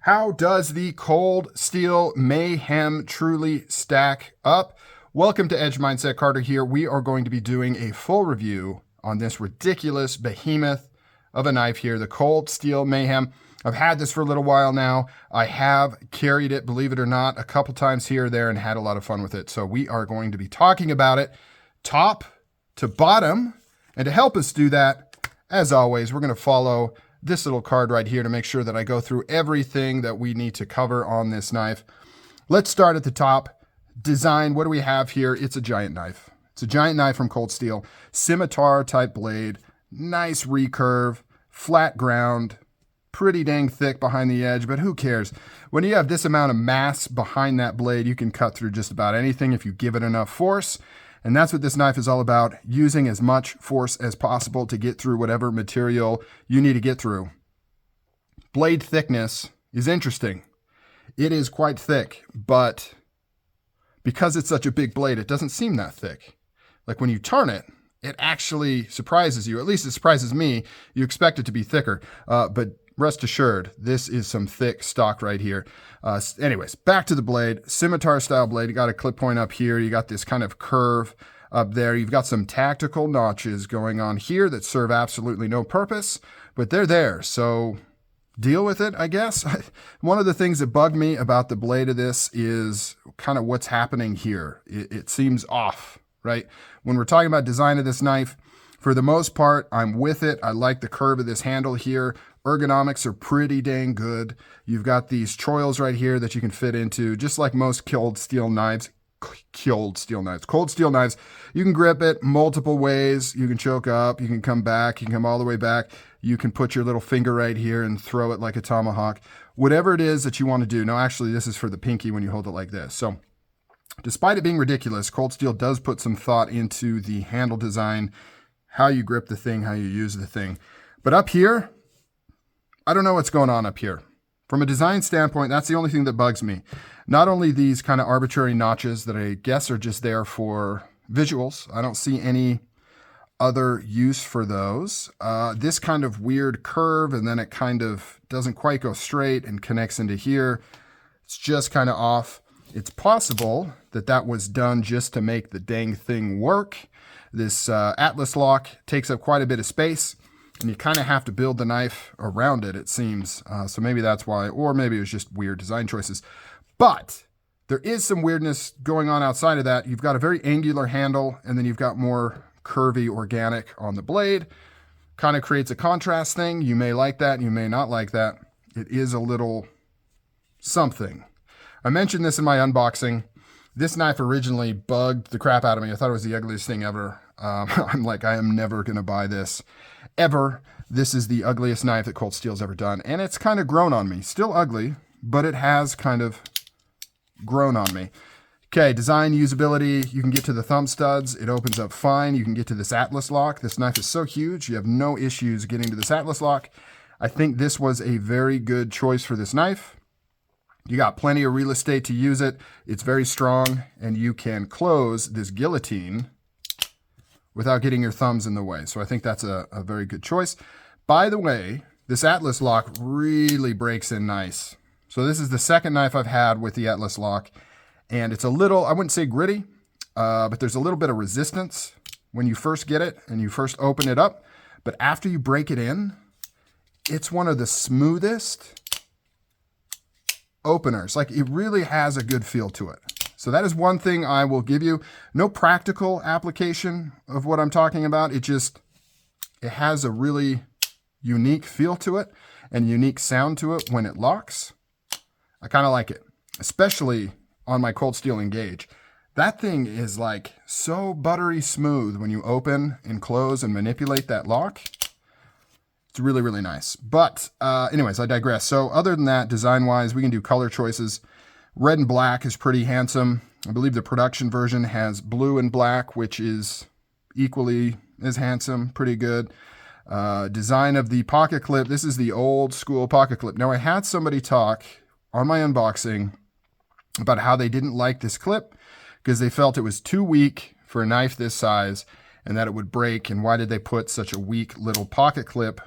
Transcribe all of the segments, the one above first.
How does the cold steel Meyhem truly stack up? Welcome to Edge Mindset. Carter here. We are going to be doing a full review on this ridiculous behemoth of a knife here, the cold steel Meyhem. I've had this for a little while now. I have carried it, believe it or not, a couple times here or there and had a lot of fun with it. So we are going to be talking about it top to bottom. And to help us do that, as always, we're going to follow this little card right here to make sure that I go through everything that we need to cover on this knife. Let's start at the top. Design, what do we have here? It's a giant knife. It's a giant knife from Cold Steel, scimitar type blade, nice recurve, flat ground, pretty dang thick behind the edge, but who cares? When you have this amount of mass behind that blade, you can cut through just about anything if you give it enough force. And that's what this knife is all about, using as much force as possible to get through whatever material you need to get through. Blade thickness is interesting. It is quite thick, but because it's such a big blade, it doesn't seem that thick. Like when you turn it, it actually surprises you. At least it surprises me. You expect it to be thicker, but rest assured, this is some thick stock right here. Anyways, back to the blade. Scimitar style blade. You got a clip point up here. You got this kind of curve up there. You've got some tactical notches going on here that serve absolutely no purpose, but they're there. So deal with it, I guess. One of the things that bugged me about the blade of this is kind of what's happening here. It seems off, right? When we're talking about design of this knife, for the most part, I'm with it. I like the curve of this handle here. Ergonomics are pretty dang good. You've got these choils right here that you can fit into, just like most cold steel knives. Cold steel knives. You can grip it multiple ways. You can choke up. You can come back. You can come all the way back. You can put your little finger right here and throw it like a tomahawk. Whatever it is that you want to do. No, actually, this is for the pinky when you hold it like this. So despite it being ridiculous, Cold Steel does put some thought into the handle design, how you grip the thing, how you use the thing. But up here, I don't know what's going on up here. From a design standpoint, that's the only thing that bugs me. Not only these kind of arbitrary notches that I guess are just there for visuals. I don't see any other use for those. This kind of weird curve, and then it kind of doesn't quite go straight and connects into here. It's just kind of off. It's possible that that was done just to make the dang thing work. This Atlas lock takes up quite a bit of space, and you kind of have to build the knife around it, it seems. So maybe that's why, or maybe it was just weird design choices. But there is some weirdness going on outside of that. You've got a very angular handle, and then you've got more curvy organic on the blade. Kind of creates a contrast thing. You may like that, you may not like that. It is a little something. I mentioned this in my unboxing. This knife originally bugged the crap out of me. I thought it was the ugliest thing ever. I'm like, I am never going to buy this, ever. This is the ugliest knife that Cold Steel's ever done. And it's kind of grown on me. Still ugly, but it has kind of grown on me. Okay, design, usability. You can get to the thumb studs. It opens up fine. You can get to this Atlas lock. This knife is so huge. You have no issues getting to this Atlas lock. I think this was a very good choice for this knife. You got plenty of real estate to use it. It's very strong, and you can close this guillotine without getting your thumbs in the way. So I think that's a very good choice. By the way, this Atlas lock really breaks in nice. So this is the second knife I've had with the Atlas lock, and it's a little, I wouldn't say gritty, but there's a little bit of resistance when you first get it and you first open it up. But after you break it in, it's one of the smoothest openers. Like, it really has a good feel to it. So that is one thing I will give you. No practical application of what I'm talking about. It has a really unique feel to it and unique sound to it when it locks. I kind of like it, especially on my Cold Steel Engage. That thing is like so buttery smooth when you open and close and manipulate that lock. It's really, really nice. But anyways, I digress. So other than that, design-wise, we can do color choices. Red and black is pretty handsome. I believe the production version has blue and black, which is equally as handsome, pretty good. Design of the pocket clip. This is the old school pocket clip. Now, I had somebody talk on my unboxing about how they didn't like this clip because they felt it was too weak for a knife this size and that it would break. And why did they put such a weak little pocket clip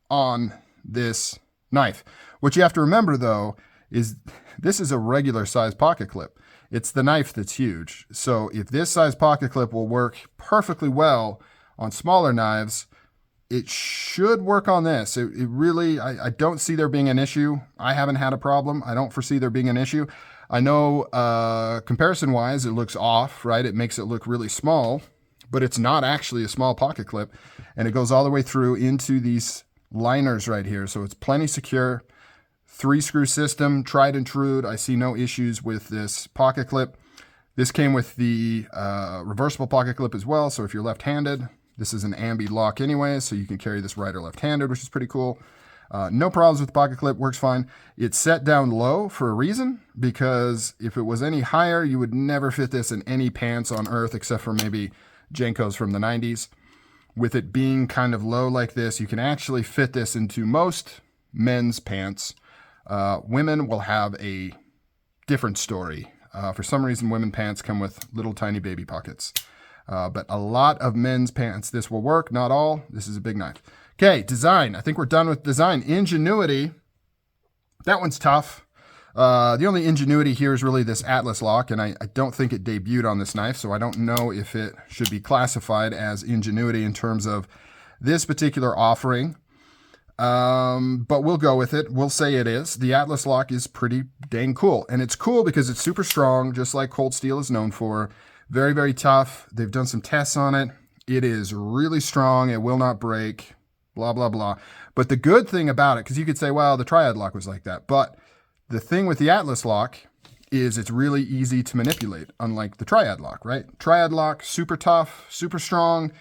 on this knife? What you have to remember, though, is this is a regular size pocket clip. It's the knife that's huge. So if this size pocket clip will work perfectly well on smaller knives, it should work on this. It really, I don't see there being an issue. I haven't had a problem. I don't foresee there being an issue. I know comparison-wise, it looks off, right? It makes it look really small, but it's not actually a small pocket clip. And it goes all the way through into these liners right here. So it's plenty secure. 3-screw system, tried and true. I see no issues with this pocket clip. This came with the reversible pocket clip as well. So if you're left-handed, this is an ambi lock anyway, so you can carry this right or left-handed, which is pretty cool. No problems with the pocket clip, works fine. It's set down low for a reason, because if it was any higher, you would never fit this in any pants on earth except for maybe Jenkos from the 90s. With it being kind of low like this, you can actually fit this into most men's pants. Women will have a different story. For some reason, women pants come with little tiny baby pockets. But a lot of men's pants, this will work. Not all. This is a big knife. Okay, design. I think we're done with design. Ingenuity. That one's tough. The only ingenuity here is really this Atlas lock, and I don't think it debuted on this knife, so I don't know if it should be classified as ingenuity in terms of this particular offering. But we'll go with it. We'll say it is. The Atlas lock is pretty dang cool. And it's cool because it's super strong, just like cold steel is known for. Very, very tough. They've done some tests on it. It is really strong. It will not break, blah, blah, blah. But the good thing about it, because you could say, well, the Triad lock was like that. But the thing with the Atlas lock is it's really easy to manipulate, unlike the Triad lock, right? Triad lock, super tough, super strong,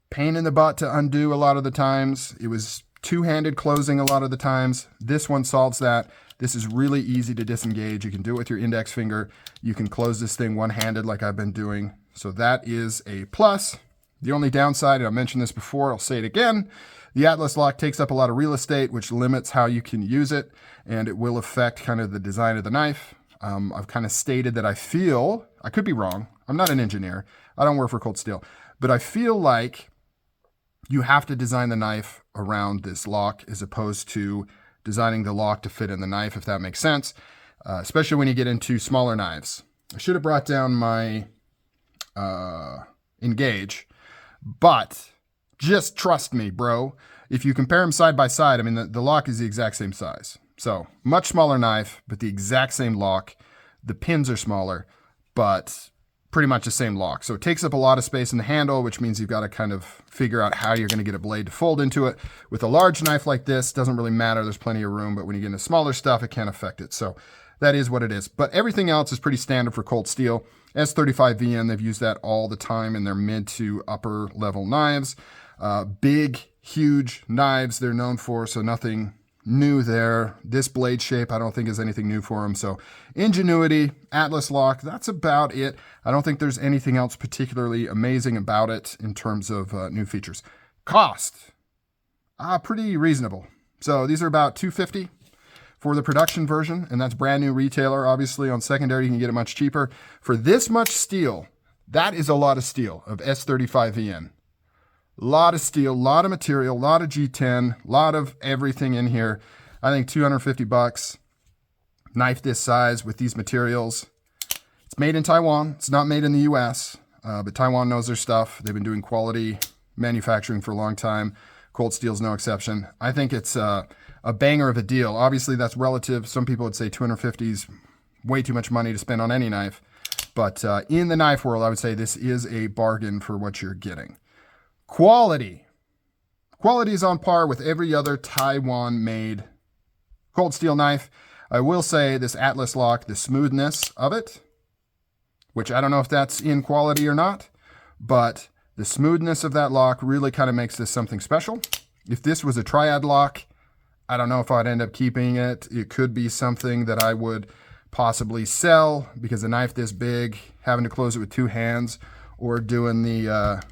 pain in the butt to undo a lot of the times. It was two-handed closing a lot of the times. This one solves that. This is really easy to disengage. You can do it with your index finger. You can close this thing one-handed like I've been doing. So that is a plus. The only downside, and I mentioned this before, I'll say it again, the Atlas lock takes up a lot of real estate, which limits how you can use it, and it will affect kind of the design of the knife. I've kind of stated that I feel, I could be wrong, I'm not an engineer, I don't work for Cold Steel, but I feel like you have to design the knife around this lock as opposed to designing the lock to fit in the knife, if that makes sense, especially when you get into smaller knives. I should have brought down my Engage, but just trust me, bro. If you compare them side by side, I mean, the lock is the exact same size. So much smaller knife, but the exact same lock. The pins are smaller, but pretty much the same lock. So it takes up a lot of space in the handle, which means you've got to kind of figure out how you're going to get a blade to fold into it. With a large knife like this, doesn't really matter. There's plenty of room, but when you get into smaller stuff, it can affect it. So that is what it is. But everything else is pretty standard for Cold Steel. S35VN, they've used that all the time in their mid to upper level knives. Big, huge knives they're known for, so nothing new there. This blade shape, I don't think is anything new for them. So ingenuity, Atlas lock, that's about it. I don't think there's anything else particularly amazing about it in terms of new features. Cost, pretty reasonable. So these are about $250 for the production version, and that's brand new retailer. Obviously on secondary, you can get it much cheaper. For this much steel, that is a lot of steel of S35VN. Lot of steel, lot of material, lot of G10, lot of everything in here. I think $250. Knife this size with these materials. It's made in Taiwan. It's not made in the US, but Taiwan knows their stuff. They've been doing quality manufacturing for a long time. Cold Steel's no exception. I think it's a banger of a deal. Obviously, that's relative. Some people would say $250 is way too much money to spend on any knife. But in the knife world, I would say this is a bargain for what you're getting. Quality. Quality is on par with every other Taiwan-made Cold Steel knife. I will say this Atlas lock, the smoothness of it, which I don't know if that's in quality or not, but the smoothness of that lock really kind of makes this something special. If this was a Triad lock, I don't know if I'd end up keeping it. It could be something that I would possibly sell because a knife this big, having to close it with two hands, or doing the,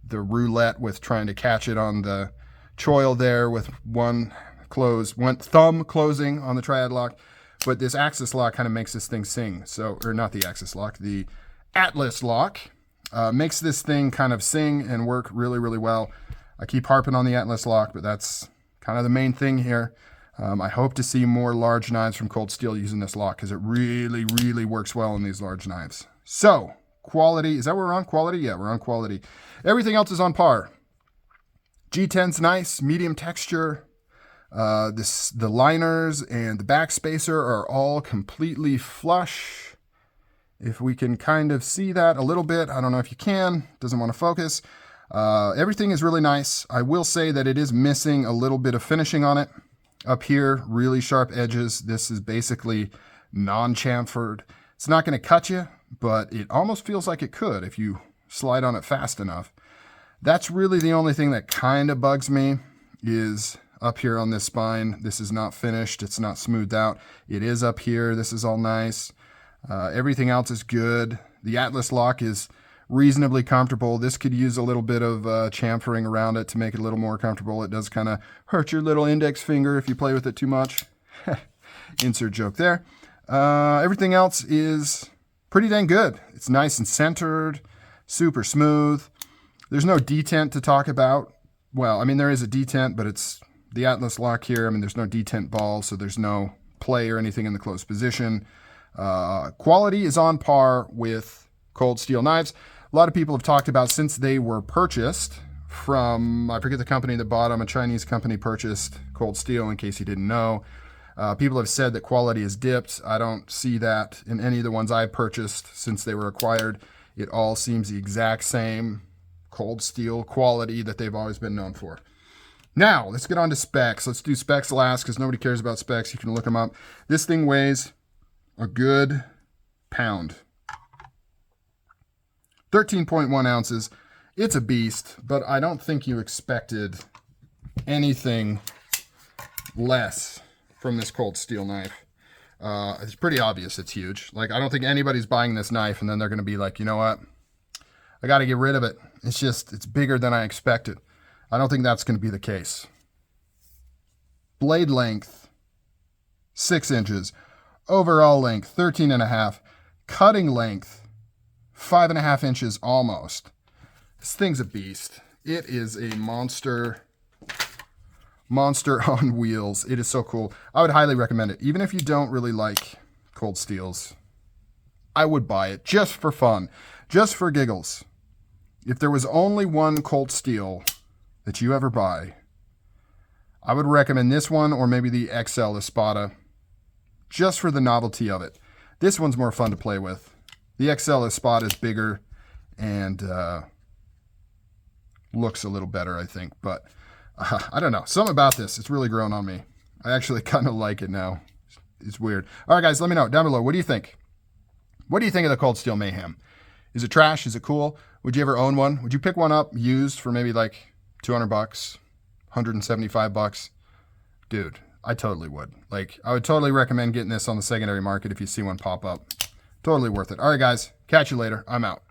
the roulette with trying to catch it on the choil there with one thumb closing on the Triad lock. But this Axis lock kind of makes this thing sing. So, or not the Axis lock, the Atlas lock makes this thing kind of sing and work really, really well. I keep harping on the Atlas lock, but that's kind of the main thing here. I hope to see more large knives from Cold Steel using this lock because it really, really works well in these large knives. So, quality, is that what we're on? Quality? Yeah, we're on quality. Everything else is on par. G10's nice, medium texture. The liners and the back spacer are all completely flush. If we can kind of see that a little bit, I don't know if you can, doesn't want to focus. Everything is really nice. I will say that it is missing a little bit of finishing on it. Up here, really sharp edges. This is basically non-chamfered. It's not going to cut you, but it almost feels like it could if you slide on it fast enough. That's really the only thing that kind of bugs me is up here on this spine. This is not finished. It's not smoothed out. It is up here. This is all nice. Everything else is good. The Atlas lock is reasonably comfortable. This could use a little bit of chamfering around it to make it a little more comfortable. It does kind of hurt your little index finger if you play with it too much. Insert joke there. Everything else is pretty dang good. It's nice and centered, super smooth. There's no detent to talk about. Well, I mean, there is a detent, but it's the Atlas lock here. I mean, there's no detent ball, so there's no play or anything in the closed position. Quality is on par with Cold Steel knives. A lot of people have talked about since they were purchased from, I forget the company that bought them, a Chinese company purchased Cold Steel, in case you didn't know. People have said that quality has dipped. I don't see that in any of the ones I've purchased since they were acquired. It all seems the exact same Cold Steel quality that they've always been known for. Now, let's get on to specs. Let's do specs last because nobody cares about specs. You can look them up. This thing weighs a good pound. 13.1 ounces. It's a beast, but I don't think you expected anything less from this Cold Steel knife. It's pretty obvious it's huge. Like, I don't think anybody's buying this knife and then they're going to be like, you know what? I got to get rid of it. It's bigger than I expected. I don't think that's going to be the case. Blade length, 6 inches. Overall length, 13.5. Cutting length, 5.5 inches almost. This thing's a beast. It is a monster on wheels. It is so cool. I would highly recommend it. Even if you don't really like Cold Steels, I would buy it just for fun, just for giggles. If there was only one Cold Steel that you ever buy, I would recommend this one or maybe the XL Espada, just for the novelty of it. This one's more fun to play with. The XL Espada is bigger and looks a little better, I think. But I don't know. Something about this, it's really grown on me. I actually kind of like it now. It's weird. All right, guys, let me know down below. What do you think? What do you think of the Cold Steel Mayhem? Is it trash? Is it cool? Would you ever own one? Would you pick one up used for maybe like $200, $175? Dude, I totally would. Like, I would totally recommend getting this on the secondary market if you see one pop up. Totally worth it. All right, guys. Catch you later. I'm out.